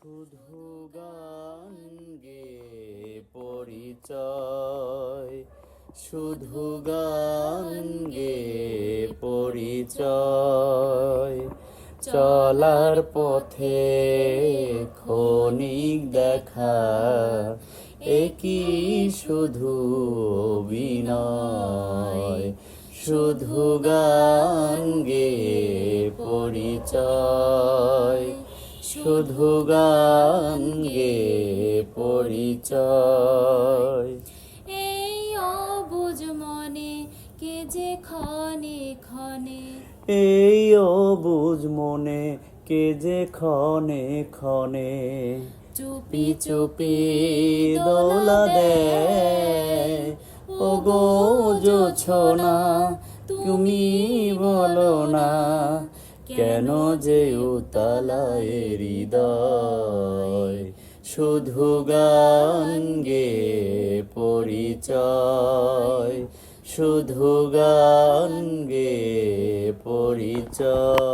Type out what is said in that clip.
শুধু গান গে পরিচয়, শুধু গান গে পরিচয়। চলার পথে ক্ষণিক দেখা, একই শুধু অভিনয়। শুধু গান গে পরিচয়, শুধু গান গে পরিচয়। এই অবুঝ মনে কে যে ক্ষণে ক্ষণে, এই অবুঝ মনে কে যে ক্ষণে ক্ষণে চুপি চুপি দোলা দেয়। ও গো জোছনা, তুমি বলো না, কেন যে উতলায় হৃদয়। শুধু গান গে পরিচয়, শুধু গান গে পরিচয়।